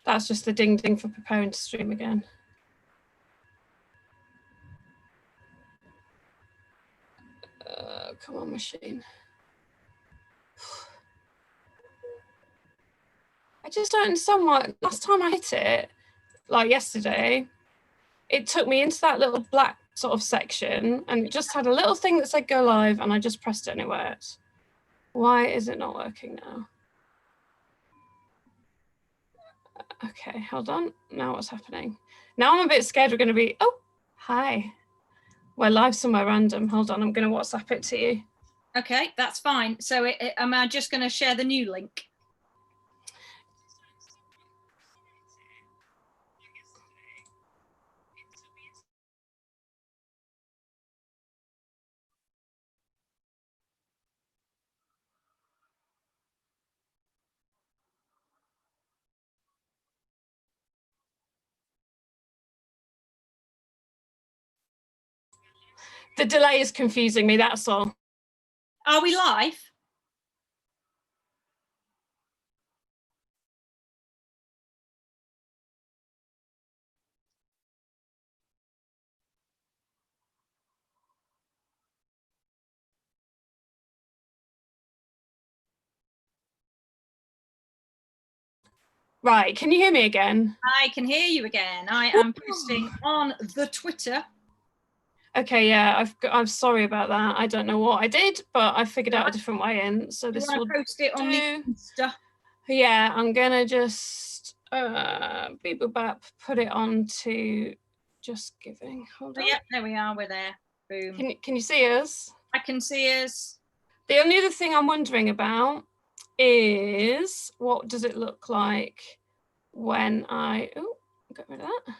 That's just the ding ding for preparing to stream again. Come on, machine. I just don't understand why. Last time I hit it, like yesterday, it took me into that little black sort of section and it just had a little thing that said go live and I just pressed it and it worked. Why is it not working now? Okay, hold on. Now what's happening? Now I'm a bit scared we're going to be, oh, hi. We're live somewhere random. Hold on, I'm going to WhatsApp it to you. Okay, that's fine. So am I just going to share the new link? The delay is confusing me, that's all. Are we live? Right, can you hear me again? I can hear you again. I am posting on the Twitter. Okay, yeah, I'm sorry about that. I don't know what I did, but I figured out a different way in. So this will post it on the Insta. Yeah, I'm gonna just beep boop bap, put it on to Just Giving. Hold on. Yeah, there we are. We're there. Boom. Can you see us? I can see us. The only other thing I'm wondering about is what does it look like when I get rid of that.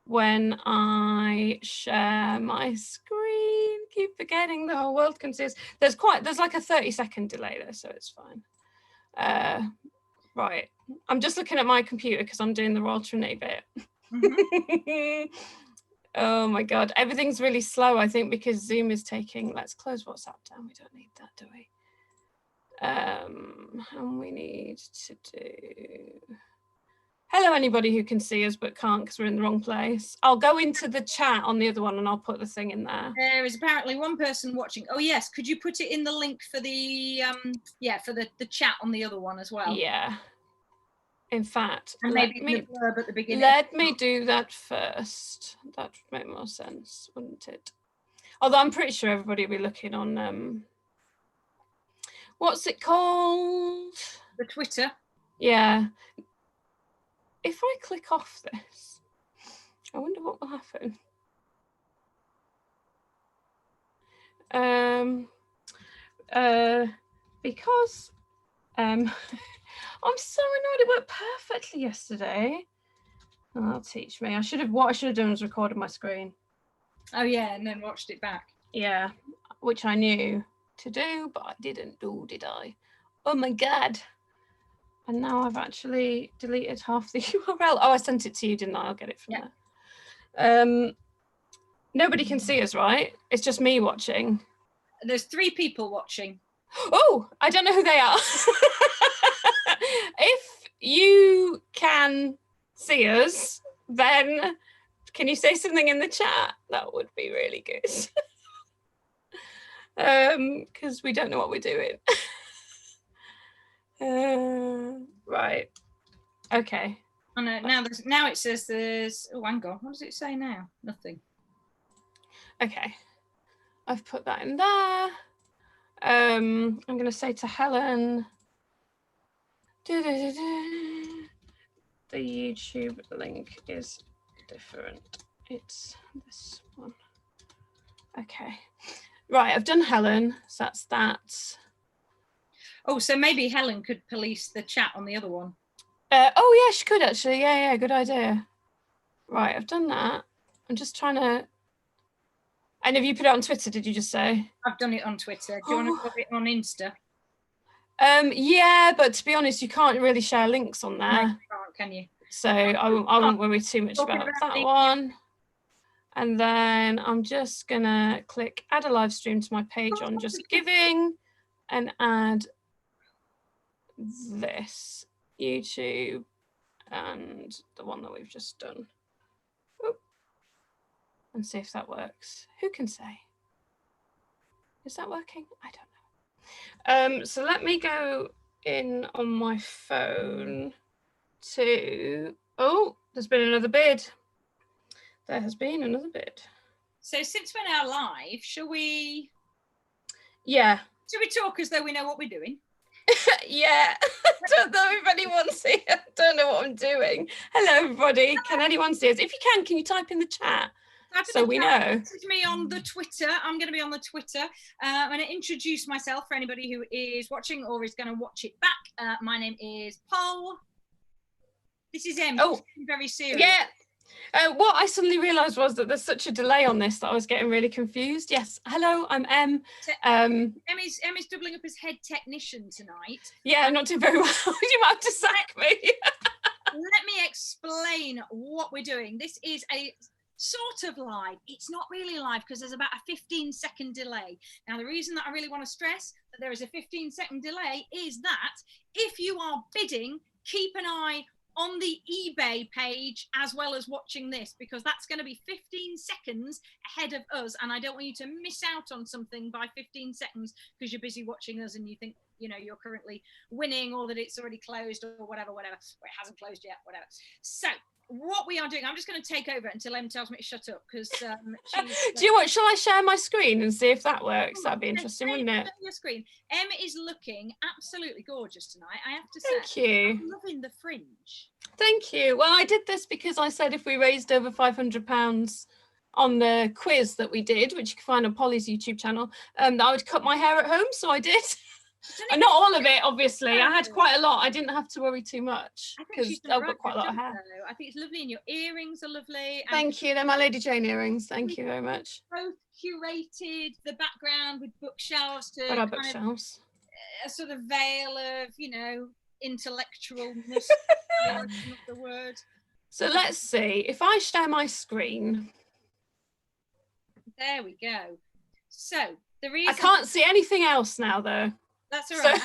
When I share my screen, keep forgetting the whole world can see us. There's like a 30-second delay there, so it's fine. Right, I'm just looking at my computer because I'm doing the Royal Trinity bit. Mm-hmm. Oh my God, everything's really slow, I think, because Zoom is taking, let's close WhatsApp down. We don't need that, do we? And we need to do, hello, anybody who can see us but can't because we're in the wrong place. I'll go into the chat on the other one and I'll put the thing in there. There is apparently one person watching. Oh yes, could you put it in the link for the for the chat on the other one as well? Yeah. In fact, and maybe the blurb at the beginning. Let me do that first. That would make more sense, wouldn't it? Although I'm pretty sure everybody will be looking on what's it called? The Twitter. Yeah. If I click off this, I wonder what will happen. Because I'm so annoyed. It worked perfectly yesterday. Oh, that'll teach me. What I should have done was recorded my screen. Oh yeah, and then watched it back. Yeah, which I knew to do, but I didn't do, did I? Oh my God. And now I've actually deleted half the URL. Oh, I sent it to you, didn't I? I'll get it from there. Nobody can see us, right? It's just me watching. There's 3 people watching. Oh, I don't know who they are. If you can see us, then can you say something in the chat? That would be really good. Because we don't know what we're doing. Right. Okay. Oh no, now it says there's, oh hang on, what does it say now? Nothing. Okay. I've put that in there. I'm going to say to Helen, the YouTube link is different. It's this one. Okay. Right, I've done Helen, so that's that. Oh, so maybe Helen could police the chat on the other one. Oh yeah, she could actually. Yeah, good idea. Right, I've done that. I'm just trying to. And have you put it on Twitter, did you just say? I've done it on Twitter. Do you want to put it on Insta? Yeah, but to be honest, you can't really share links on there. No, you can't, can you? So I won't worry too much about that one. And then I'm just gonna click add a live stream to my page on Just Giving and add this YouTube and the one that we've just done. Oop. And see if that works. Who can say? Is that working? I don't know. So let me go in on my phone to, oh, there's been another bid. There has been another bid. So since we're now live, shall we? Yeah. Shall we talk as though we know what we're doing? Yeah. I don't know if anyone's here. I don't know what I'm doing. Hello, everybody. Can anyone see us? If you can you type in the chat? So we know. This is me on the Twitter. I'm going to be on the Twitter. I'm going to introduce myself for anybody who is watching or is going to watch it back. My name is Paul. This is Em. Oh, very serious. Yeah. What I suddenly realised was that there's such a delay on this that I was getting really confused. Yes. Hello, I'm Em. Em is doubling up as head technician tonight. Yeah, I'm not doing very well. You might have to sack me. Let me explain what we're doing. This is a sort of live. It's not really live because there's about a 15-second delay. Now, the reason that I really want to stress that there is a 15-second delay is that if you are bidding, keep an eye on the eBay page as well as watching this, because that's going to be 15 seconds ahead of us, and I don't want you to miss out on something by 15 seconds because you're busy watching us and you think, you know, you're currently winning or that it's already closed or whatever, or it hasn't closed yet, whatever. So what we are doing, I'm just going to take over until Em tells me to shut up, because do you know what, shall I share my screen and see if that works? That'd be interesting, wouldn't it? Your screen. Em is looking absolutely gorgeous tonight, I have to say. Thank you. I'm loving the fringe. Thank you. Well, I did this because I said if we raised over £500 on the quiz that we did, which you can find on Polly's YouTube channel, that I would cut my hair at home, so I did. And not all of it, obviously. I had quite a lot. I didn't have to worry too much because I've got quite a lot of hair. Though. I think it's lovely, and your earrings are lovely. Thank you. They're my Lady Jane earrings. Thank you very much. Both curated the background with bookshelves to what are bookshelves? A sort of veil of, you know, intellectualness. Not the word. So let's see. If I share my screen. There we go. So the reason I can't see anything else now, though. That's all right.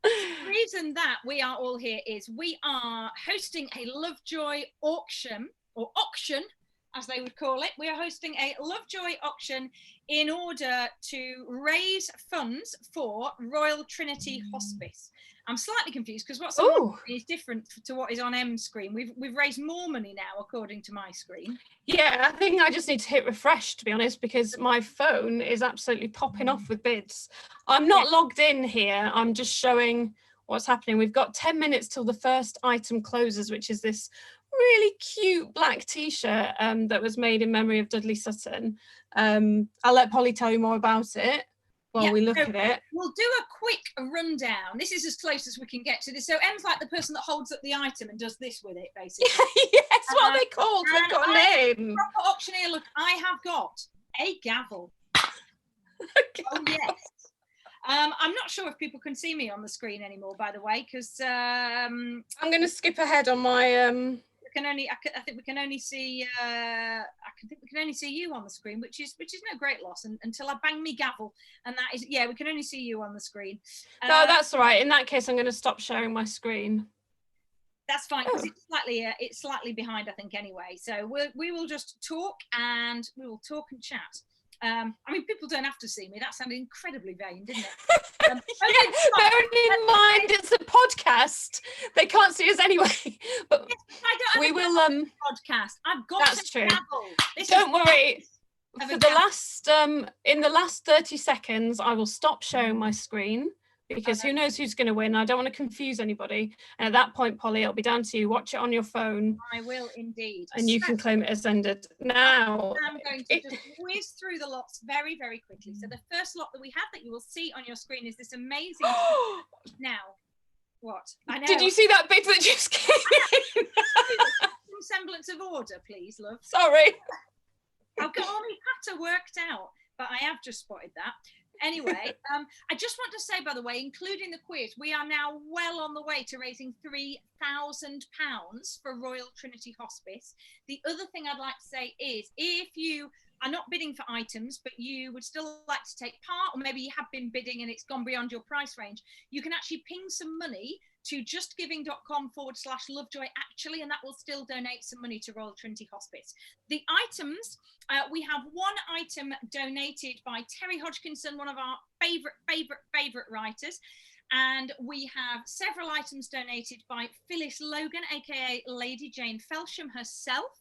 The reason that we are all here is we are hosting a Lovejoy auction, or auction, as they would call it. We are hosting a Lovejoy auction in order to raise funds for Royal Trinity Hospice. I'm slightly confused because what's on is different to what is on Em's screen. We've raised more money now, according to my screen. Yeah, I think I just need to hit refresh, to be honest, because my phone is absolutely popping off with bids. I'm not logged in here. I'm just showing what's happening. We've got 10 minutes till the first item closes, which is this really cute black t-shirt that was made in memory of Dudley Sutton. I'll let Polly tell you more about it while we look at it. We'll do a quick rundown. This is as close as we can get to this. So Em's like the person that holds up the item and does this with it, basically. Yes, what are they called? They've got a name. Proper auctioneer look. I have got a gavel. Oh yes. I'm not sure if people can see me on the screen anymore, by the way, because I'm going to skip ahead on my. I think we can only see. I think we can only see you on the screen, which is no great loss. Until I bang me gavel, and that is we can only see you on the screen. No, that's all right. In that case, I'm going to stop sharing my screen. That's fine because it's slightly behind, I think, anyway. So we will just talk and chat. I mean, people don't have to see me. That sounded incredibly vain, didn't it? Bearing in mind it's a podcast, they can't see us anyway. But we will. Podcast. I've got. That's true. Don't worry. For the last in the last 30 seconds, I will stop sharing my screen. Because who knows who's going to win? I don't want to confuse anybody. And at that point, Polly, it'll be down to you. Watch it on your phone. I will indeed. And you can claim it as ended. Now, I'm going to just whiz through the lots very, very quickly. So the first lot that we have that you will see on your screen is this amazing. Now, what? I know. Did you see that bit that just came in? Some semblance of order, please, love. Sorry. I've got all my patter worked out, but I have just spotted that. Anyway, I just want to say, by the way, including the quiz, we are now well on the way to raising £3,000 for Royal Trinity Hospice. The other thing I'd like to say is if you are not bidding for items, but you would still like to take part, or maybe you have been bidding and it's gone beyond your price range, you can actually ping some money to justgiving.com/Lovejoy actually, and that will still donate some money to Royal Trinity Hospice. The items, we have one item donated by Terry Hodgkinson, one of our favorite writers. And we have several items donated by Phyllis Logan, aka Lady Jane Felsham herself.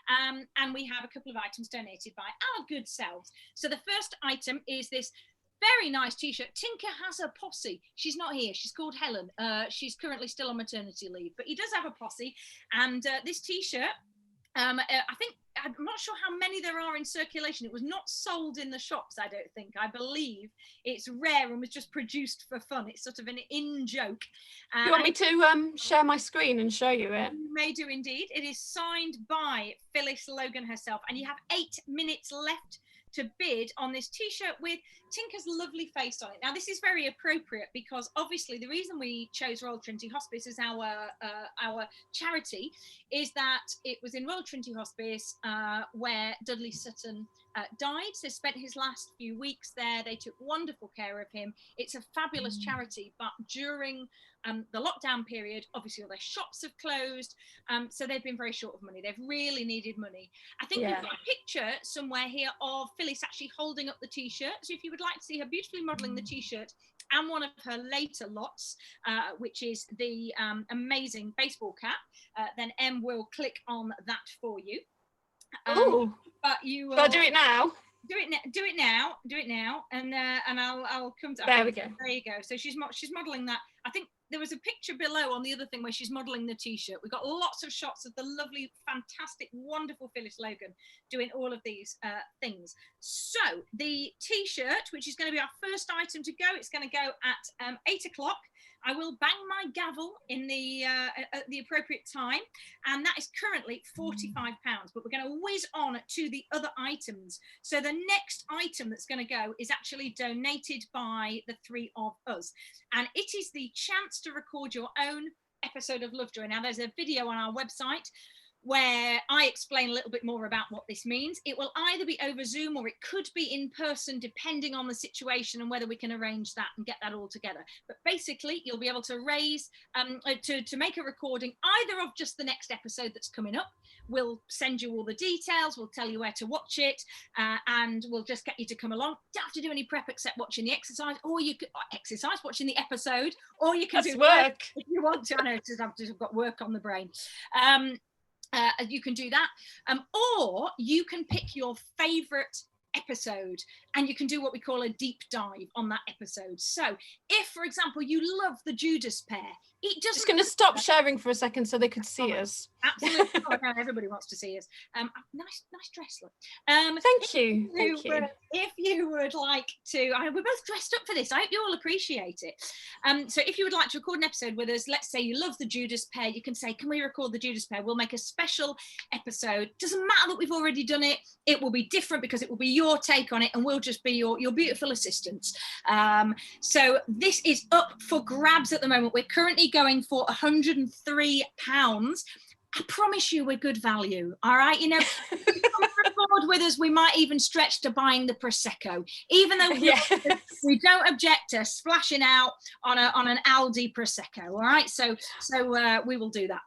And we have a couple of items donated by our good selves. So the first item is this very nice t-shirt. Tinker has a posse. She's not here. She's called Helen. She's currently still on maternity leave, but he does have a posse. And this t-shirt, I'm not sure how many there are in circulation. It was not sold in the shops, I don't think. I believe it's rare and was just produced for fun. It's sort of an in-joke. You want me to share my screen and show you it? You may do indeed. It is signed by Phyllis Logan herself, and you have 8 minutes left to bid on this t-shirt with Tinker's lovely face on it. Now, this is very appropriate because obviously the reason we chose Royal Trinity Hospice as our charity is that it was in Royal Trinity Hospice where Dudley Sutton died. So spent his last few weeks there. They took wonderful care of him. It's a fabulous charity, but during the lockdown period, obviously all their shops have closed, so they've been very short of money. They've really needed money. I think we've got a picture somewhere here of Phyllis actually holding up the t-shirt. So if you would like to see her beautifully modelling the t-shirt and one of her later lots, which is the amazing baseball cap, then Em will click on that for you. But you will. Shall I do it now? Do it now, and I'll come to. There we go. There you go. So she's modelling that. I think there was a picture below on the other thing where she's modelling the t-shirt. We've got lots of shots of the lovely, fantastic, wonderful Phyllis Logan doing all of these things. So the t-shirt, which is going to be our first item to go, it's going to go at 8 o'clock. I will bang my gavel in the at the appropriate time, and that is currently £45. But we're going to whiz on to the other items. So the next item that's going to go is actually donated by the three of us, and it is the chance to record your own episode of Lovejoy. Now, there's a video on our website where I explain a little bit more about what this means. It will either be over Zoom or it could be in person, depending on the situation and whether we can arrange that and get that all together. But basically, you'll be able to raise, to make a recording either of just the next episode that's coming up. We'll send you all the details, we'll tell you where to watch it, and we'll just get you to come along. Don't have to do any prep except watching the exercise, or you could watching the episode, or you can do work if you want to. I know I've got work on the brain. You can do that, or you can pick your favorite episode and you can do what we call a deep dive on that episode. So if, for example, you love the Judas pair, it just... Just going to stop sharing for a second so they could see us. Absolutely. Oh, no, everybody wants to see us. Nice dress, look. Thank you. If you would like to, we're both dressed up for this. I hope you all appreciate it. So if you would like to record an episode with us, let's say you love the Judas pair, you can say, can we record the Judas pair? We'll make a special episode. Doesn't matter that we've already done it. It will be different because it will be your take on it, and we'll just be your beautiful assistants. So this is up for grabs at the moment. We're currently going for £103. I promise you we're good value, all right? You know, if you come on board with us, we might even stretch to buying the Prosecco, even though we don't object to splashing out on an Aldi Prosecco, all right? So we will do that.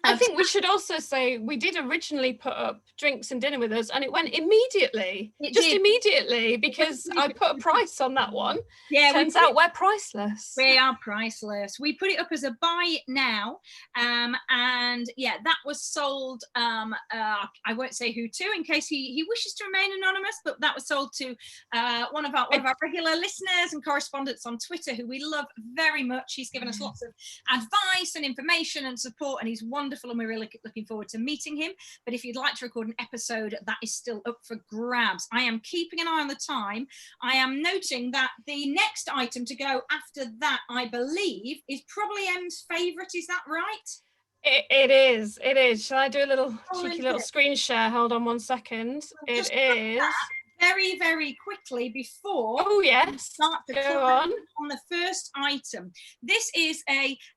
I think we should also say we did originally put up drinks and dinner with us, and it went immediately. Immediately, because I put a price on that one. Yeah, turns out we're priceless. We are priceless. We put it up as a buy now, and yeah, that was sold. I won't say who to in case he wishes to remain anonymous, but that was sold to one of our regular listeners and correspondents on Twitter, who we love very much. He's given us lots of advice and information and support, and he's wonderful, and we're really looking forward to meeting him. But if you'd like to record an episode, that is still up for grabs. I am keeping an eye on the time. I am noting that the next item to go after that, I believe, is probably Em's favourite. Is that right? It is. Shall I do a little cheeky little screen share? Hold on one second. It is. very, very quickly before Oh yes, start to go climb on. the first item. This is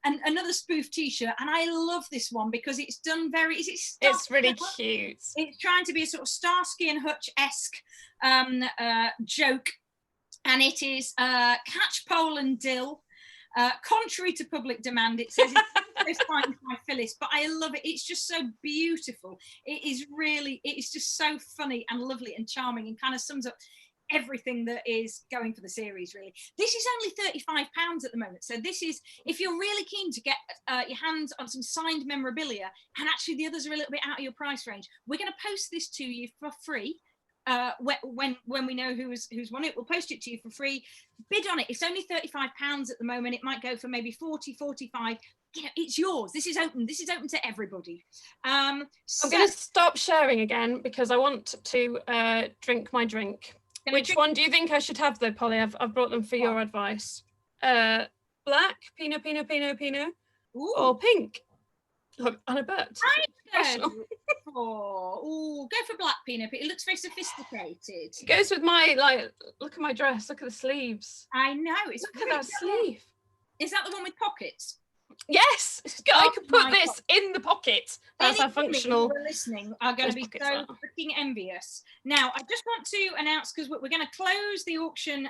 another spoof t-shirt, and I love this one because it's done very, It's really cute. It's trying to be a sort of Starsky and Hutch-esque joke, and it is catchpole and dill. Contrary to public demand, it says it's signed by Phyllis, but I love it. It's just so beautiful. It is just so funny and lovely and charming, and kind of sums up everything that is going for the series, really. This is only £35 at the moment. So this is, if you're really keen to get your hands on some signed memorabilia, and actually the others are a little bit out of your price range, we're going to post this to you for free. When we know who's won it, we'll post it to you for free. Bid on it. It's only £35 at the moment. It might go for maybe 40, 45. You know, it's yours. This is open to everybody. I'm going to stop sharing again because I want to drink my drink. Which one do you think I should have though, Polly? I've brought them for your advice. Black, Pinot, or pink? Look, on a bird. Go for black Pinot. It looks very sophisticated. It goes with my, like, look at my dress. Look at the sleeves. I know. Look at that sleeve. Is that the one with pockets? Yes, I could put this in the pocket. That's how functional. People listening are going to be so freaking envious. Now, I just want to announce, because we're going to close the auction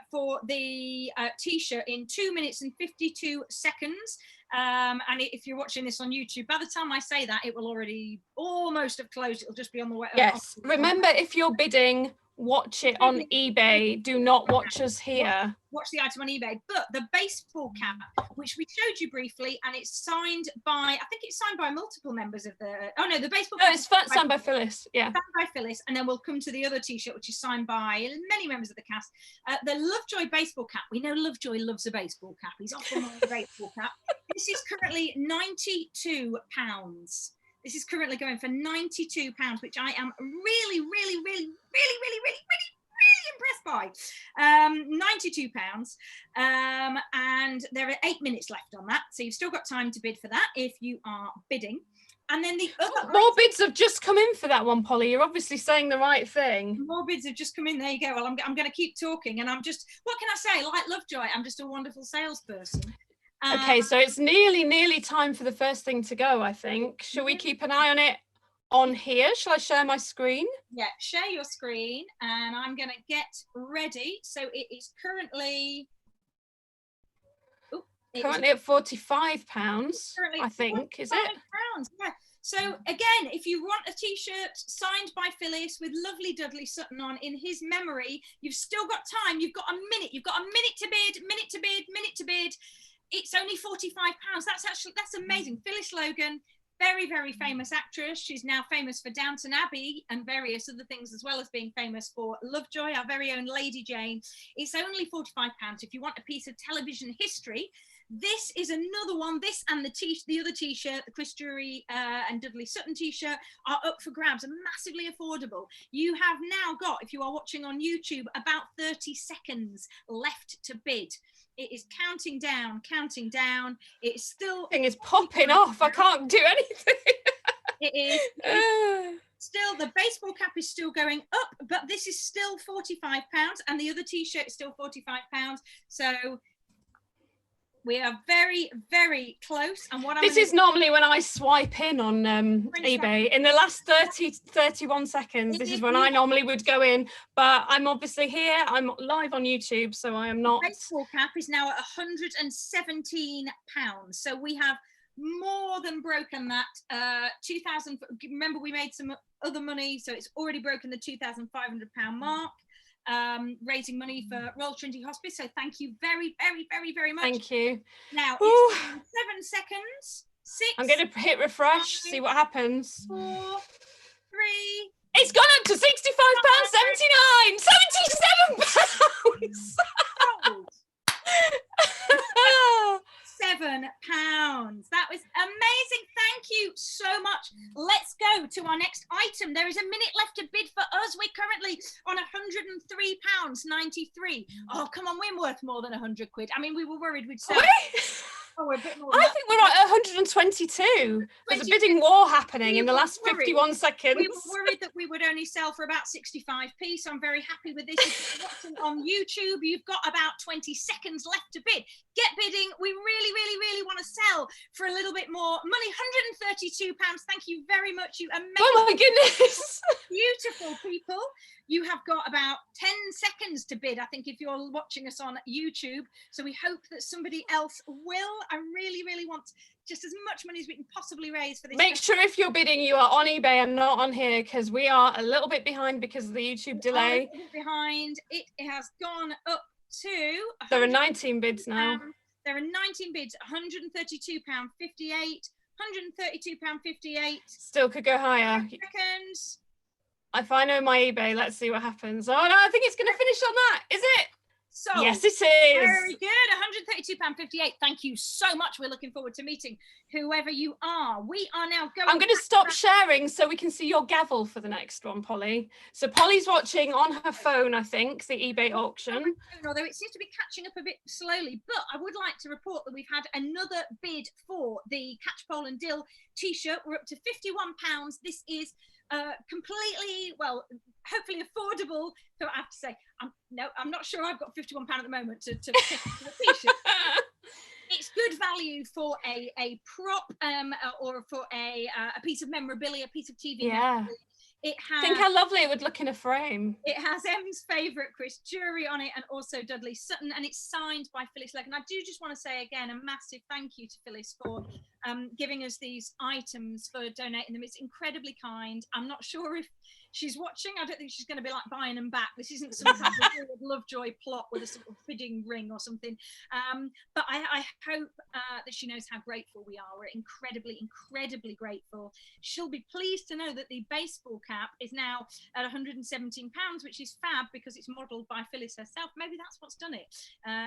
for the t-shirt in 2 minutes and 52 seconds. And if you're watching this on YouTube, by the time I say that, it will already almost have closed. It'll just be on the way. Yes. Remember, if you're bidding, watch it on eBay. Do not watch us here. Watch the item on eBay. But the baseball cap, which we showed you briefly, and it's signed by, I think it's signed by multiple members of the, the baseball cap. No, it's signed by Phyllis, yeah. Signed by Phyllis, and then we'll come to the other t-shirt, which is signed by many members of the cast. The Lovejoy baseball cap. We know Lovejoy loves a baseball cap. He's often on a baseball cap. This is currently £92. This is currently going for £92, which I am really impressed by. £92. And there are 8 minutes left on that. So you've still got time to bid for that if you are bidding. And then the other more bids have just come in for that one, Polly. You're obviously saying the right thing. More bids have just come in. There you go. Well, I'm going to keep talking, and I'm just, what can I say? Like Lovejoy, I'm just a wonderful salesperson. Okay, so it's nearly time for the first thing to go, I think. Shall we keep an eye on it on here? Shall I share my screen? Yeah, share your screen, and I'm going to get ready. So it is currently... Currently at £45, I think, is it? Yeah. So again, if you want a t-shirt signed by Phyllis with lovely Dudley Sutton on in his memory, you've still got time. You've got a minute. You've got a minute to bid. It's only £45. That's amazing. Phyllis Logan, very, very famous actress. She's now famous for Downton Abbey and various other things, as well as being famous for Lovejoy, our very own Lady Jane. It's only £45 if you want a piece of television history. This is another one. This and the other t-shirt, the Chris Drury and Dudley Sutton t-shirt, are up for grabs and massively affordable. You have now got, if you are watching on YouTube, about 30 seconds left to bid. It is counting down. It's still... Thing is popping off. I can't do anything. It is. Still, the baseball cap is still going up, but this is still £45, and the other t-shirt is still £45. So we are very, very close. And what this is normally when I swipe in on eBay. In the last 31 seconds, this is when I normally would go in. But I'm obviously here. I'm live on YouTube, so I am not. The baseball cap is now at £117. So we have more than broken that 2,000. Remember, we made some other money, so it's already broken the £2,500 mark. Raising money for Royal Trinity Hospice. So thank you very, very, very, very much. Thank you. Now it's 7 seconds. 6. I'm going to hit refresh, 5, see what happens. 4, 3. It's gone up to £65.79. £77. £7. That was amazing. Thank you so much. Let's go to our next item. There is a minute left to bid for us. We're currently on £103.93. Oh, come on, we're worth more than £100. I mean, we were worried we'd sell. Oh, we're a bit more than I that. think we're at 122. There's a bidding war happening in the last 51 seconds. We were worried that we would only sell for about 65p, so I'm very happy with this. If you're watching on YouTube, you've got about 20 seconds left to bid. Get bidding. We really, really, really want to sell for a little bit more money. £132. Thank you very much, you amazing, oh my goodness, beautiful people. You have got about 10 seconds to bid, I think, if you're watching us on YouTube. So we hope that somebody else will. I really, really want just as much money as we can possibly raise for this. Make sure if you're bidding, you are on eBay and not on here, because we are a little bit behind because of the YouTube delay. A little bit behind. It has gone up to. There are 19 bids now. There are 19 bids. £132.58. £132.58. Still could go higher. Seconds. If I know my eBay, let's see what happens. Oh no, I think it's going to finish on that. Is it? So yes, it is. Very good. £132.58. Thank you so much. We're looking forward to meeting whoever you are. We are now going. I'm going to stop sharing so we can see your gavel for the next one, Polly. So Polly's watching on her phone, I think, the eBay auction. Although it seems to be catching up a bit slowly, but I would like to report that we've had another bid for the Catchpole and Dill t-shirt. We're up to £51. This is completely, well, hopefully affordable. So I have to say, I'm not sure I've got £51 at the moment to pick the t-shirt. It's good value for a prop or for a piece of memorabilia, a piece of TV. Yeah. It has, think how lovely it would look in a frame. It has Em's favourite Chris Jury on it, and also Dudley Sutton, and it's signed by Phyllis Legg. And I do just want to say again a massive thank you to Phyllis for giving us these items, for donating them. It's incredibly kind. I'm not sure if she's watching. I don't think she's going to be like buying them back. This isn't some kind of Lovejoy plot with a sort of bidding ring or something. But I hope that she knows how grateful we are. We're incredibly, incredibly grateful. She'll be pleased to know that the baseball cap is now at £117, which is fab because it's modelled by Phyllis herself. Maybe that's what's done it.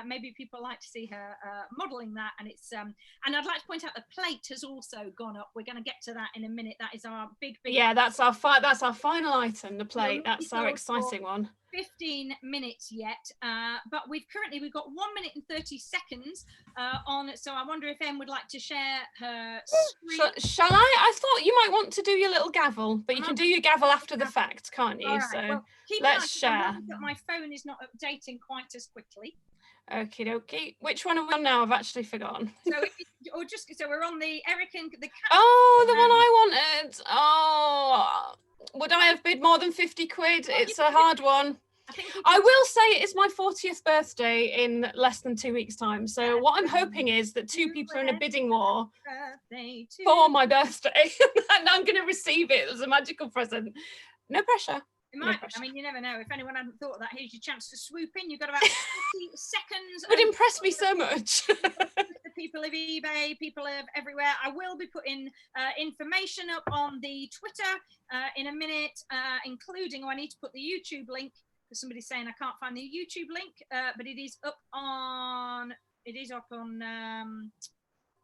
Maybe people like to see her modelling that, and it's and I'd like to point out the plate has also gone up. We're going to get to that in a minute. That is our big yeah, that's our final item, the plate. That's our exciting one. 15 minutes yet, but we've got 1 minute and 30 seconds on, so I wonder if Em would like to share her screen. Shall I? I thought you might want to do your little gavel, but you can do your gavel after the fact, can't you? Right, so well, let's share. My phone is not updating quite as quickly. Okie dokie. Which one are we on now? I've actually forgotten. So we're on the Eric and the cat. Oh, the one I wanted. Oh, would I have bid more than 50 quid? It's a hard one. I will say it is my 40th birthday in less than 2 weeks' time. So what I'm hoping is that two people are in a bidding war for my birthday, and I'm going to receive it as a magical present. No pressure. It might. I mean, you never know. If anyone hadn't thought of that, here's your chance to swoop in. You've got about 50 seconds. It would impress me so much. The people of eBay, people of everywhere. I will be putting information up on the Twitter in a minute, including, I need to put the YouTube link, because somebody's saying I can't find the YouTube link, but it is up on,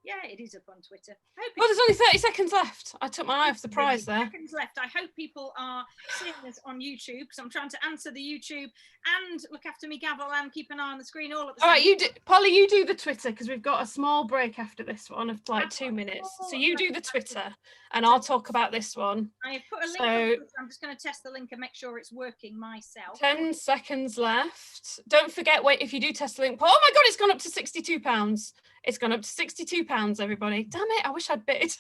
yeah, it is up on Twitter. Well, there's only 30 seconds left. I took my eye off the prize there. Seconds left. I hope people are seeing this on YouTube, because I'm trying to answer the YouTube and look after me gavel and keep an eye on the screen all at the same time. All right, you do, Polly, you do the Twitter, because we've got a small break after this one of like 2 minutes. So you do the Twitter, and I'll talk about this one. I have put a link up, I'm just going to test the link and make sure it's working myself. 10 seconds left. Don't forget, wait, if you do test the link, oh my God, it's gone up to £62. It's gone up to £62, everybody. Damn it, I wish I'd bid.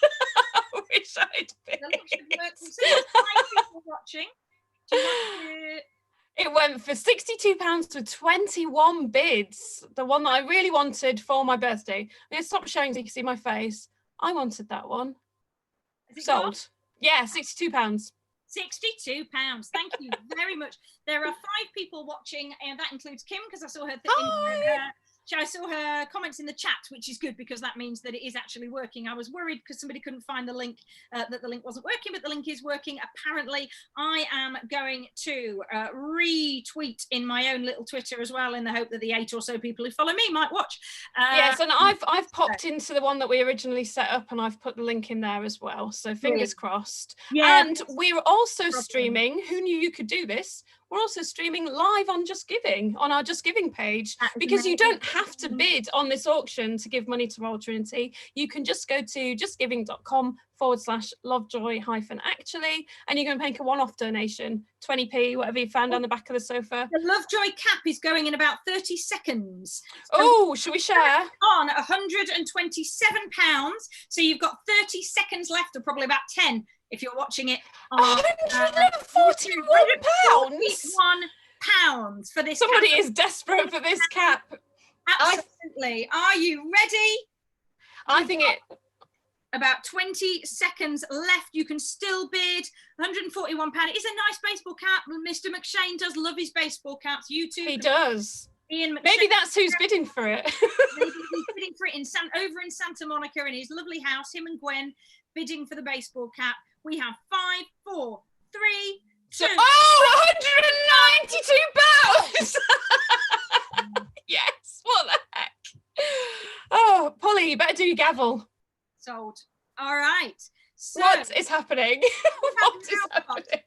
I wish I'd bid. The link should work. So there's 5 people watching. Do you want to... It went for £62 with 21 bids. The one that I really wanted for my birthday. I'm going to stop showing so you can see my face. I wanted that one. Sold. Gone? Yeah, £62. £62. Thank you very much. There are 5 people watching, and that includes Kim, because I saw her I saw her comments in the chat, which is good because that means that it is actually working. I was worried because somebody couldn't find the link, that the link wasn't working, but the link is working. Apparently, I am going to retweet in my own little Twitter as well, in the hope that the 8 or so people who follow me might watch. Yes, and I've popped into the one that we originally set up, and I've put the link in there as well. So fingers crossed. Yeah. And we're also streaming. Who knew you could do this? we're also streaming live on Just Giving, on our Just Giving page, because you don't have to bid on this auction to give money to Royal Trinity. You can just go to justgiving.com/lovejoy-actually, and you can make a one-off donation, 20p, whatever you found on the back of the sofa. The Lovejoy cap is going in about 30 seconds. Oh, should we share? On £127. So you've got 30 seconds left, or probably about 10 if you're watching it. £141 for this. Somebody is desperate for this cap. Absolutely. Are you ready? I think it. About 20 seconds left. You can still bid. £141. It is a nice baseball cap. Mr. McShane does love his baseball caps. You too. He does. Ian McShane. Maybe that's who's bidding for it. Maybe he's bidding for it over in Santa Monica in his lovely house. Him and Gwen bidding for the baseball cap. We have 5, 4, 3, 2. Oh, £192. Yes. What the heck? Oh, Polly, you better do your gavel. Sold. All right. So what is happening? What is happening?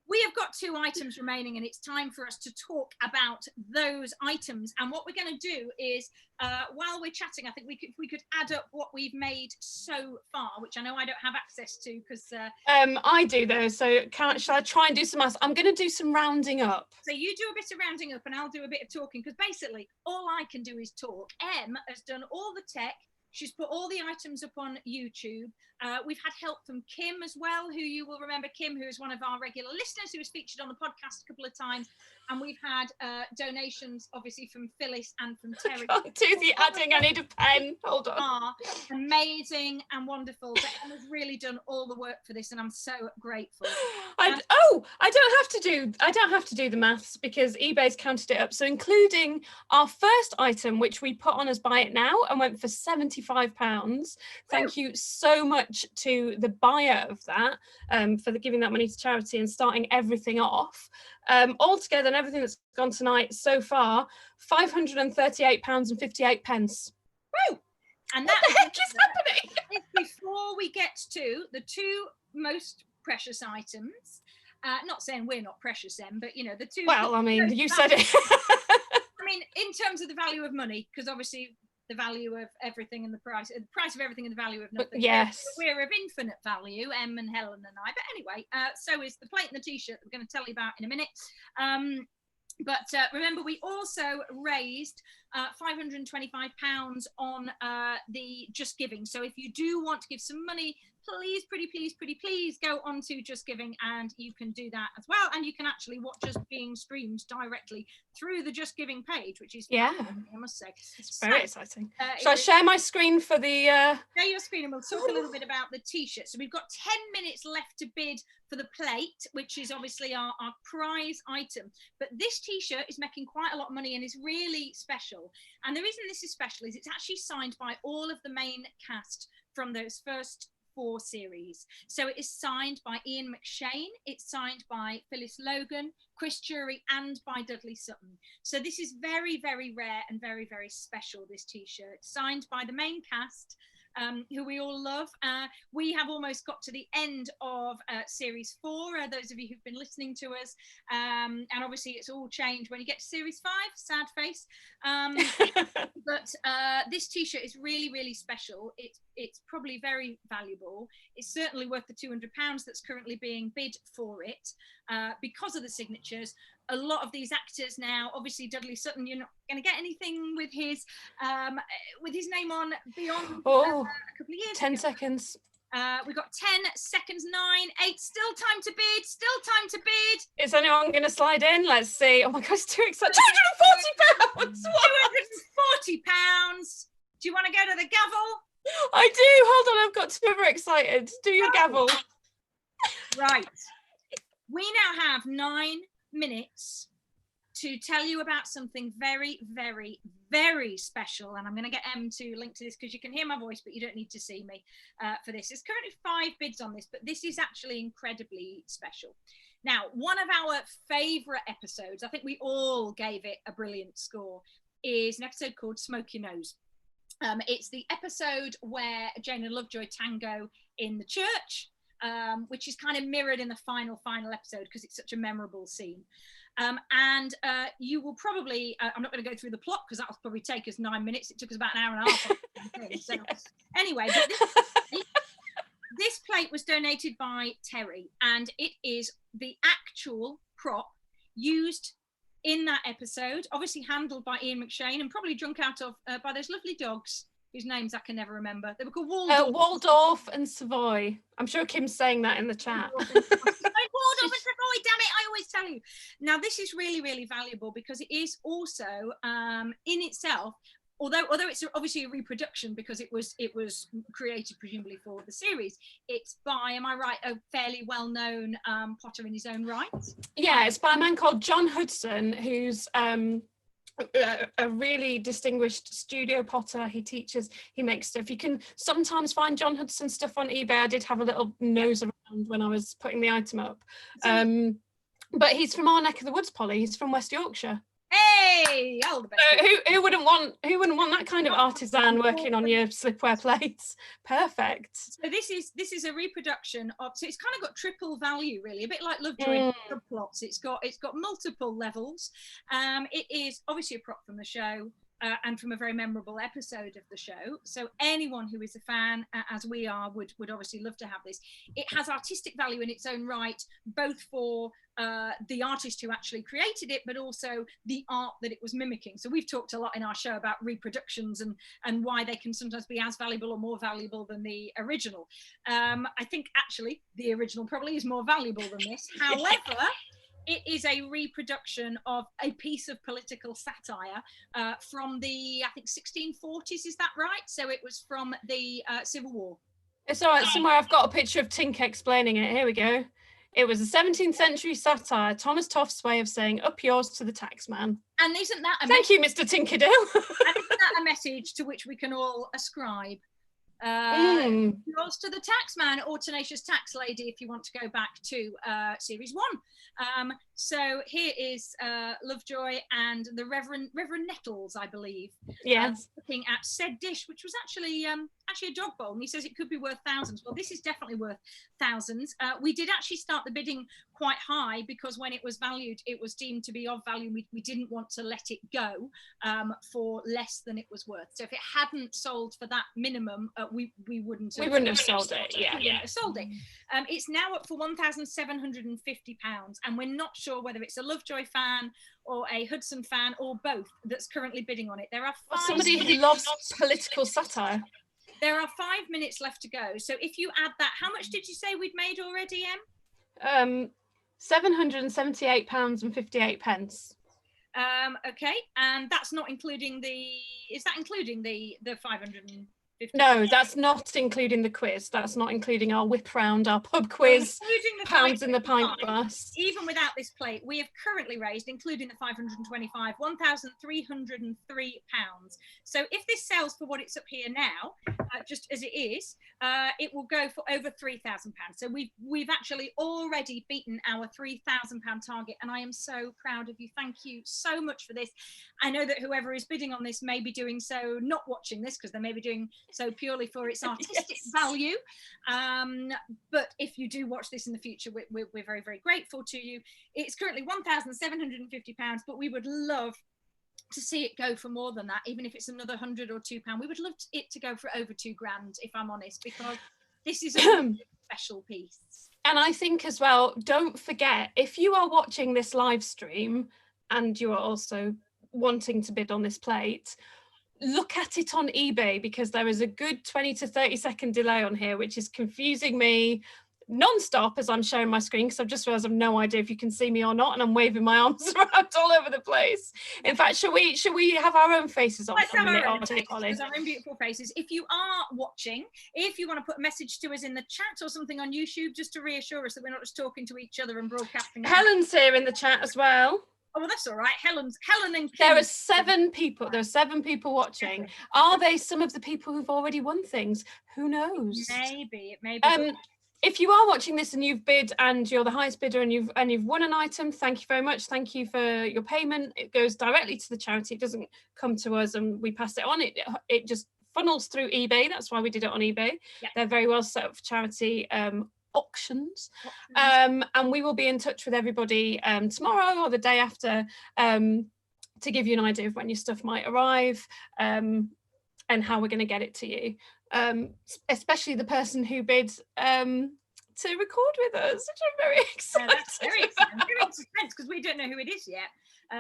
We have got 2 items remaining, and it's time for us to talk about those items. And what we're going to do is, while we're chatting, I think we could add up what we've made so far, which I know I don't have access to because I do though. So shall I try and do some maths? I'm going to do some rounding up. So you do a bit of rounding up, and I'll do a bit of talking, because basically all I can do is talk. Em has done all the tech. She's put all the items up on YouTube. We've had help from Kim as well, who you will remember, Kim, who is one of our regular listeners, who was featured on the podcast a couple of times. And we've had donations, obviously, from Phyllis and from Terry. I can't do the adding. I need a pen. Hold on. Are amazing and wonderful. But Emma's really done all the work for this, and I'm so grateful. I don't have to do the maths, because eBay's counted it up. So including our first item, which we put on as buy it now and went for £75. Thank you so much to the buyer of that for giving that money to charity and starting everything off. Altogether, and everything that's gone tonight so far, £538.58. Woo! And what the heck is happening? Before we get to the 2 most precious items, not saying we're not precious, Em, but the 2. Well, I mean, you said it. I mean, in terms of the value of money, because obviously the value of everything and the price of everything and the value of nothing. But yes. We're of infinite value, Em and Helen and I. But anyway, so is the plate and the T-shirt that we're going to tell you about in a minute. But remember, we also raised £525 on the Just Giving. So if you do want to give some money, please, please go on to Just Giving, and you can do that as well. And you can actually watch us being streamed directly through the Just Giving page, which is I must say. It's very exciting. Shall I share my screen for the... Share your screen, and we'll talk a little bit about the T-shirt. So we've got 10 minutes left to bid for the plate, which is obviously our prize item. But this T-shirt is making quite a lot of money and is really special. And the reason this is special is it's actually signed by all of the main cast from those first 4 series. So it is signed by Ian McShane, it's signed by Phyllis Logan, Chris Jury, and by Dudley Sutton. So this is very, very rare and very, very special, this T-shirt, signed by the main cast, who we all love. We have almost got to the end of series 4, those of you who've been listening to us, and obviously it's all changed when you get to series 5, sad face. But this T-shirt is really, really special. It's probably very valuable. It's certainly worth the £200 that's currently being bid for it, because of the signatures. A lot of these actors now, obviously Dudley Sutton, you're not going to get anything with his name on beyond a couple of years 10 ago. seconds. We've got 10 seconds, 9, 8, still time to bid. Is anyone going to slide in? Let's see. Oh my God, it's too exciting. £240! £240! Do you want to go to the gavel? I do. Hold on, I've got super excited. Do your gavel. Right. We now have 9 minutes to tell you about something very, very, very special. And I'm going to get Em to link to this, because you can hear my voice, but you don't need to see me for this. There's currently 5 bids on this, but this is actually incredibly special. Now, one of our favourite episodes, I think we all gave it a brilliant score, is an episode called Smoke Your Nose. It's the episode where Jane and Lovejoy tango in the church. which is kind of mirrored in the final episode because it's such a memorable scene. And you will probably, I'm not going to go through the plot because that will probably take us 9 minutes. It took us about an hour and a half. So anyway, but this plate was donated by Terry, and it is the actual prop used in that episode, obviously handled by Ian McShane and probably drunk out of by those lovely dogs whose names I can never remember. They were called Waldorf. Waldorf and Savoy. I'm sure Kim's saying that in the chat. Waldorf and Savoy, damn it, I always tell you. Now, this is really, really valuable because it is also in itself, although it's obviously a reproduction because it was created presumably for the series, it's by, am I right, a fairly well-known potter in his own right? Yeah, it's by a man called John Hudson, who's a really distinguished studio potter. He teaches, he makes stuff. You can sometimes find John Hudson stuff on eBay. I did have a little nose around when I was putting the item up. But he's from our neck of the woods, Polly. He's from West Yorkshire. Hey, all the best. So who wouldn't want that kind of artisan working on your slipware plates? Perfect. So this is a reproduction of, so it's kind of got triple value really, a bit like Lovejoy subplots. It's got multiple levels. It is obviously a prop from the show. And from a very memorable episode of the show. So anyone who is a fan, as we are, would obviously love to have this. It has artistic value in its own right, both for the artist who actually created it, but also the art that it was mimicking. So we've talked a lot in our show about reproductions and why they can sometimes be as valuable or more valuable than the original. I think actually the original probably is more valuable than this. However, it is a reproduction of a piece of political satire from the, I think, 1640s, is that right? So it was from the Civil War. It's all right, somewhere I've got a picture of Tink explaining it. Here we go. It was a 17th century satire, Thomas Toft's way of saying, up yours to the taxman. And isn't that a Thank you, Mr. Tinkerdale. And isn't that a message to which we can all ascribe? Yours to the taxman or tenacious tax lady if you want to go back to series 1. So here is Lovejoy and the Reverend Nettles, I believe. Yes. Looking at said dish, which was actually a dog bowl, and he says it could be worth thousands. Well, this is definitely worth thousands. We did actually start the bidding quite high because when it was valued, it was deemed to be of value. We didn't want to let it go for less than it was worth. So if it hadn't sold for that minimum, we wouldn't have sold it. Yeah. Sold it. It's now up for £1,750, and we're not sure whether it's a Lovejoy fan or a Hudson fan or both that's currently bidding on it. There are somebody who loves political satire. There are 5 minutes left to go. So if you add that, how much did you say we'd made already, Em? £778.58. Okay, and that's not including is that including the 550? No, that's not including the quiz. That's not including our whip round, our pub quiz, pounds in the pint glass. Even without this plate, we have currently raised, including the 525, £1,303. So if this sells for what it's up here now, just as it is, it will go for over £3,000. So we've actually already beaten our £3,000 target, and I am so proud of you. Thank you so much for this. I know that whoever is bidding on this may be doing so not watching this because they may be doing so purely for its artistic value, but if you do watch this in the future, we're very, very grateful to you. It's currently £1,750, but we would love to see it go for more than that, even if it's another £100 or £2. We would love it to go for over £2,000, if I'm honest, because this is a special piece. And I think as well, don't forget, if you are watching this live stream and you are also wanting to bid on this plate, look at it on eBay, because there is a good 20 to 30 second delay on here, which is confusing me non-stop as I'm showing my screen, because I've just realized I've no idea if you can see me or not, and I'm waving my arms around all over the place. In fact, should we have our own faces on? Let's have our own faces, our own beautiful faces. If you are watching, if you want to put a message to us in the chat or something on YouTube, just to reassure us that we're not just talking to each other and broadcasting. Helen's here in the chat as well. Oh, well, that's all right. Helen and Kim. There are 7 people. There are 7 people watching. Are they some of the people who've already won things? Who knows? Maybe it may be. If you are watching this and you've bid and you're the highest bidder and you've won an item, thank you very much. Thank you for your payment. It goes directly to the charity. It doesn't come to us and we pass it on. It just funnels through eBay. That's why we did it on eBay. Yeah. They're very well set up for charity. auctions. And we will be in touch with everybody tomorrow or the day after to give you an idea of when your stuff might arrive and how we're going to get it to you. Especially the person who bid to record with us, which I'm very excited. That's very exciting. We're in suspense because we don't know who it is yet.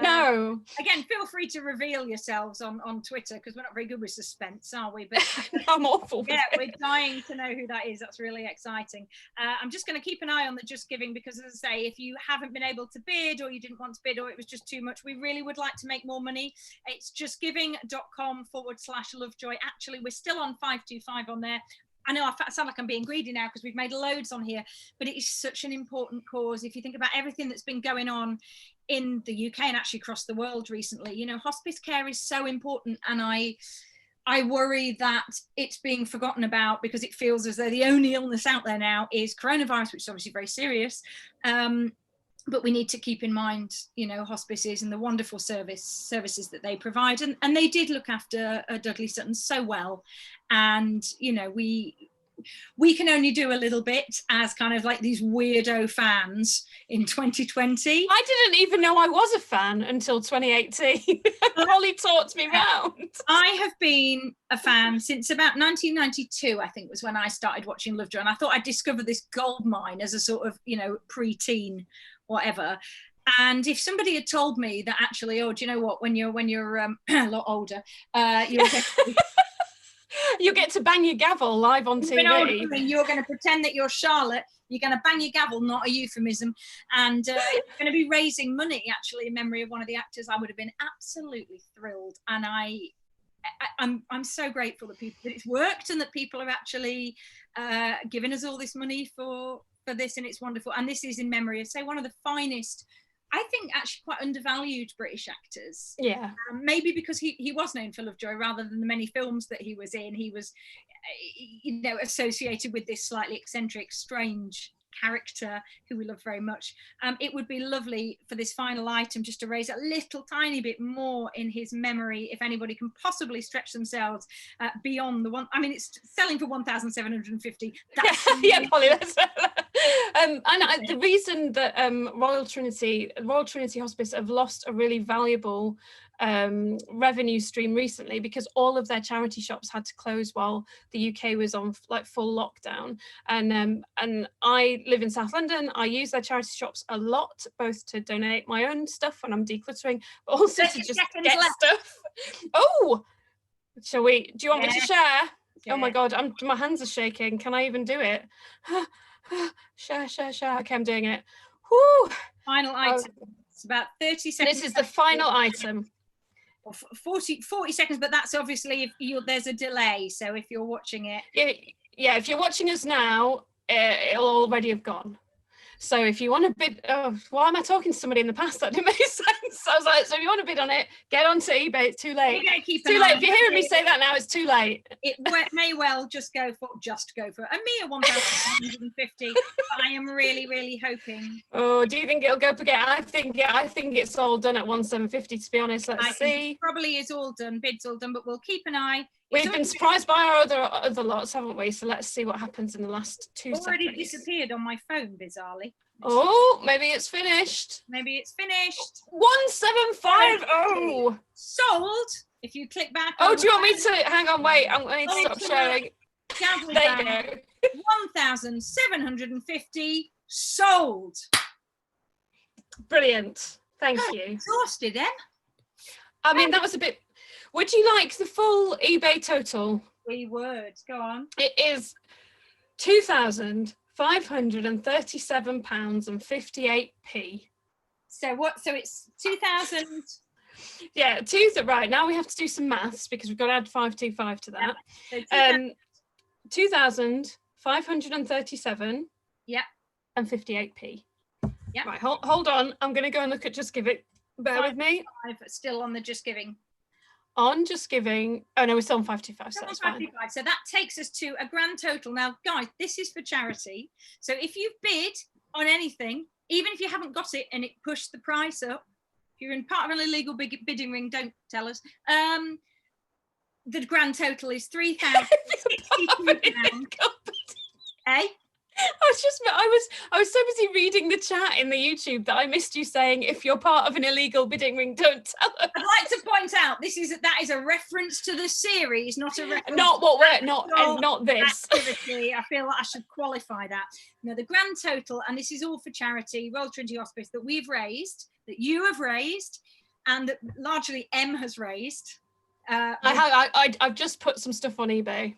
No. Again, feel free to reveal yourselves on Twitter because we're not very good with suspense, are we? But I'm awful. Yeah, we're dying to know who that is. That's really exciting. I'm just going to keep an eye on the Just Giving because, as I say, if you haven't been able to bid or you didn't want to bid or it was just too much, we really would like to make more money. It's justgiving.com/Lovejoy. Actually, we're still on 525 on there. I know I sound like I'm being greedy now because we've made loads on here, but it is such an important cause. If you think about everything that's been going on in the UK and actually across the world recently, you know, hospice care is so important. And I worry that it's being forgotten about because it feels as though the only illness out there now is coronavirus, which is obviously very serious. But we need to keep in mind, you know, hospices and the wonderful services that they provide. And they did look after Dudley Sutton so well. And, you know, we can only do a little bit as kind of like these weirdo fans in 2020. I didn't even know I was a fan until 2018. Holly talked me round. I have been a fan since about 1992, I think was when I started watching Lovejoy. And I thought I'd discover this gold mine as a sort of, you know, pre-teen, whatever. And if somebody had told me that actually, oh, do you know what, when you're a lot older, you get to bang your gavel live on TV. You're going to pretend that you're Charlotte. You're going to bang your gavel, not a euphemism, and you're going to be raising money actually in memory of one of the actors. I would have been absolutely thrilled, and I'm so grateful that it's worked and that people are actually giving us all this money for this, and it's wonderful. And this is in memory of, say, one of the finest, I think, actually quite undervalued British actors. Yeah. Maybe because he was known for Lovejoy rather than the many films that he was in. He was, you know, associated with this slightly eccentric, strange character who we love very much. It would be lovely for this final item just to raise a little tiny bit more in his memory, if anybody can possibly stretch themselves beyond the one. I mean, it's selling for 1,750. Yeah, Polly, that's the reason that Royal Trinity Hospice have lost a really valuable revenue stream recently, because all of their charity shops had to close while the UK was on like full lockdown, and I live in South London. I use their charity shops a lot, both to donate my own stuff when I'm decluttering, but also to just get stuff. Oh, shall we? Do you want me to share? Oh my god, my hands are shaking. Can I even do it? Share. Okay, I'm doing it. Whoo. Final item. It's about 30 seconds. This is the final item. 40 seconds, but that's obviously if there's a delay. So if you're watching it, yeah, if you're watching us now, it'll already have gone. So if you want to bid, why am I talking to somebody in the past? That didn't make sense. I was like, so if you want to bid on it, get onto eBay. It's too late. It's too late. If you're hearing me say that now, it's too late. It may well just go for a mere 1,150. I am really, really hoping. Oh, do you think it'll go again? I think it's all done at 1,750. To be honest, let's see. It probably is all done. Bid's all done, but we'll keep an eye. We've been surprised by our other lots, haven't we? So let's see what happens in the last 2 seconds. Already disappeared on my phone, bizarrely. Oh, maybe it's finished. 1750. Sold. If you click back. Oh, do you want me to hang on? Wait, I'm going to stop sharing. There you go. 1,750 sold. Brilliant. Thank you. Exhausted, Em. I mean, that was a bit. Would you like the full eBay total? 3 words. Go on. It is £2,537.58. So what? So it's 2,000. Yeah, right. Now we have to do some maths because we've got to add 525 to that. Yeah. So 2,537. Yeah. And 58p. Yeah. Right. Hold on. I'm going to go and look at Just Give It. Bear with me. Still on the Just Giving. On Just Giving. Oh no, we're still on 525. So that's 525. Fine. So that takes us to a grand total. Now, guys, this is for charity. So if you bid on anything, even if you haven't got it and it pushed the price up, if you're in part of an illegal bidding ring, don't tell us. The grand total is £3,062. Eh? I was so busy reading the chat in the YouTube that I missed you saying, if you're part of an illegal bidding ring, don't tell us. I'd like to point out that is a reference to the series, not a reference not what we're not this activity. I feel like I should qualify that. You know, the grand total, and this is all for charity, Royal Trinity Hospice, that we've raised, that you have raised, and that largely M has raised. I've just put some stuff on eBay.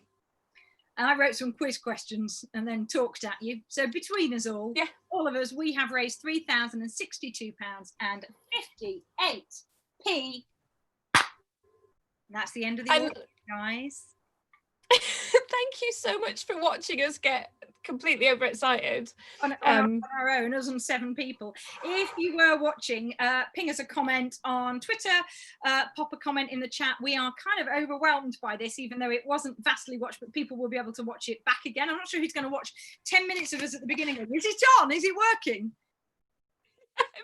And I wrote some quiz questions and then talked at you. So between us all, all of us, we have raised £3,062 and 58p. That's the end of the auction, guys. Thank you so much for watching us get completely overexcited. On our own, us and 7 people. If you were watching, ping us a comment on Twitter, pop a comment in the chat. We are kind of overwhelmed by this, even though it wasn't vastly watched, but people will be able to watch it back again. I'm not sure who's going to watch 10 minutes of us at the beginning. Is it on? Is it working?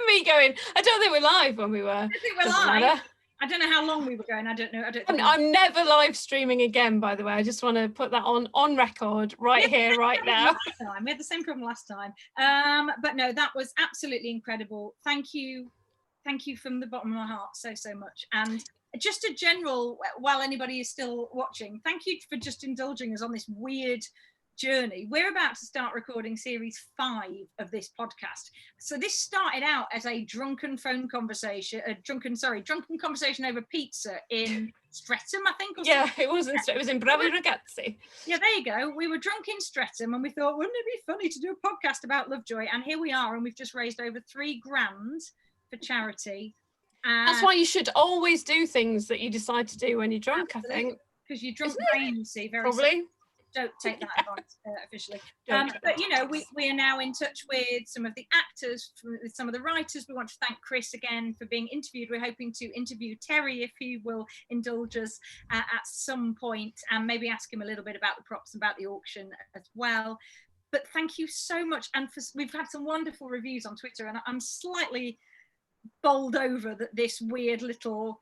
Me going, I don't think we're live when we were. I think we're live. Matter. I don't know how long we were going. I don't know. I'm never live streaming again, by the way. I just want to put that on record right here, right now. We had the same problem last time. But no, that was absolutely incredible. Thank you. Thank you from the bottom of my heart so much. And just a general, while anybody is still watching, thank you for just indulging us on this weird journey. We're about to start recording series 5 of this podcast. So this started out as a drunken conversation over pizza in Streatham, I think. It wasn't. It was in Bravi Ragazzi. Yeah, there you go. We were drunk in Streatham and we thought, wouldn't it be funny to do a podcast about Lovejoy? And here we are, and we've just raised over £3,000 for charity. That's why you should always do things that you decide to do when you're drunk. Absolutely. I think because you're drunk brain, you see, very probably. Simple. Don't take that advice officially. But you know, we are now in touch with some of the actors, with some of the writers. We want to thank Chris again for being interviewed. We're hoping to interview Terry, if he will indulge us at some point, and maybe ask him a little bit about the props and about the auction as well. But thank you so much. And we've had some wonderful reviews on Twitter, and I'm slightly bowled over that this weird little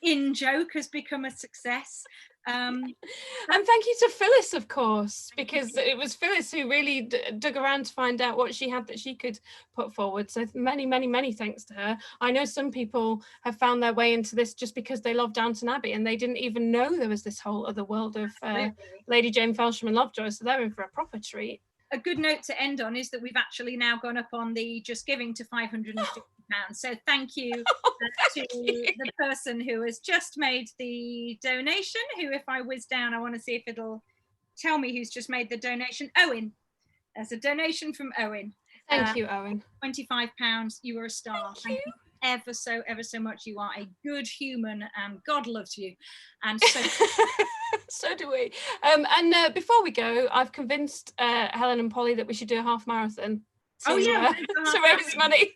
in joke has become a success. And thank you to Phyllis, of course, because it was Phyllis who really dug around to find out what she had that she could put forward. So many thanks to her. I know some people have found their way into this just because they love Downton Abbey and they didn't even know there was this whole other world of Lady Jane Felsham and Lovejoy, so they're in for a proper treat. A good note to end on is that we've actually now gone up on the Just Giving to £550. So thank you to the person who has just made the donation, who, if I whiz down, I want to see if it'll tell me who's just made the donation. Owen. There's a donation from Owen. Thank you, Owen. £25. You are a star. Thank you ever so much. You are a good human and God loves you. And so so do we. And before we go, I've convinced Helen and Polly that we should do a half marathon to raise money.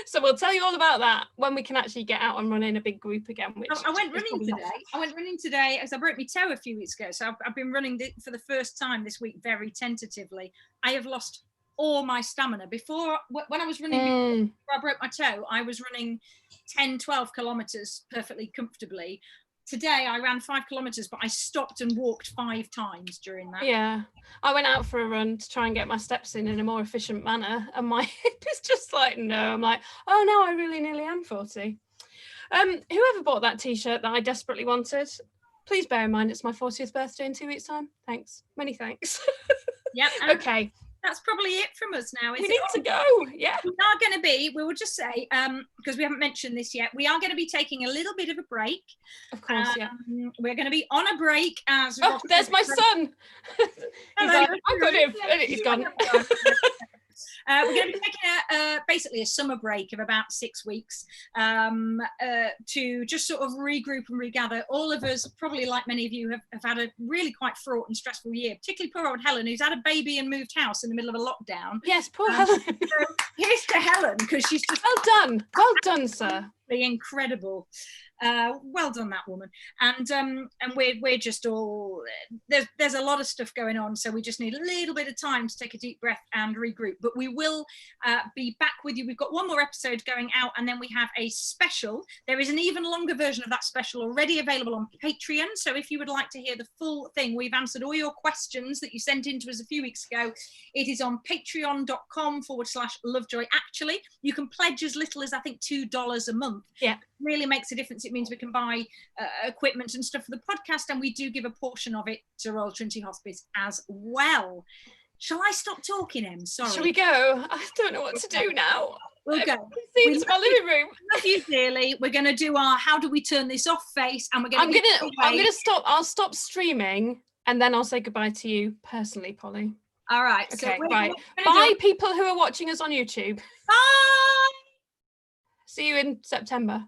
So we'll tell you all about that when we can actually get out and run in a big group again. Which I went running today as I broke my toe a few weeks ago. So I've been running for the first time this week very tentatively. I have lost all my stamina. Before, when I was running, before I broke my toe, I was running 10-12 kilometers perfectly comfortably. Today I ran 5 kilometers, but I stopped and walked 5 times during that. Yeah, I went out for a run to try and get my steps in a more efficient manner, and my hip is just like, no. I'm like, oh no, I really nearly am 40. Whoever bought that t-shirt that I desperately wanted, please bear in mind it's my 40th birthday in 2 weeks' time. Thanks, many thanks. Yep. Okay. That's probably it from us now. We need to go. Yeah. We are going to be, we will just say, because we haven't mentioned this yet, we are going to be taking a little bit of a break. Of course, yeah. We're going to be on a break as... Oh, there's my son. He's like, I got him. He's gone. We're going to be taking basically a summer break of about 6 weeks to just sort of regroup and regather. All of us, probably like many of you, have had a really quite fraught and stressful year, particularly poor old Helen, who's had a baby and moved house in the middle of a lockdown. Yes, poor Helen. So here's to Helen, because she's just... Well done, sir. Incredible. Well done, that woman. And we're just all there's a lot of stuff going on, so we just need a little bit of time to take a deep breath and regroup. But we will be back with you. We've got one more episode going out, and then we have a special. There is an even longer version of that special already available on Patreon. So if you would like to hear the full thing, we've answered all your questions that you sent in to us a few weeks ago. It is on patreon.com/Lovejoy. Actually, you can pledge as little as I think $2 a month. Yeah. Really makes a difference. It means we can buy equipment and stuff for the podcast, and we do give a portion of it to Royal Trinity Hospice as well. Shall I stop talking, Em? Sorry. Shall we go? I don't know what to do now. We'll go. See into my living room. Love you dearly. We're going to do our how do we turn this off face, and we're going to I'm gonna stop. I'll stop streaming, and then I'll say goodbye to you personally, Polly. All right. Okay. So right. Bye, people who are watching us on YouTube. Bye. See you in September.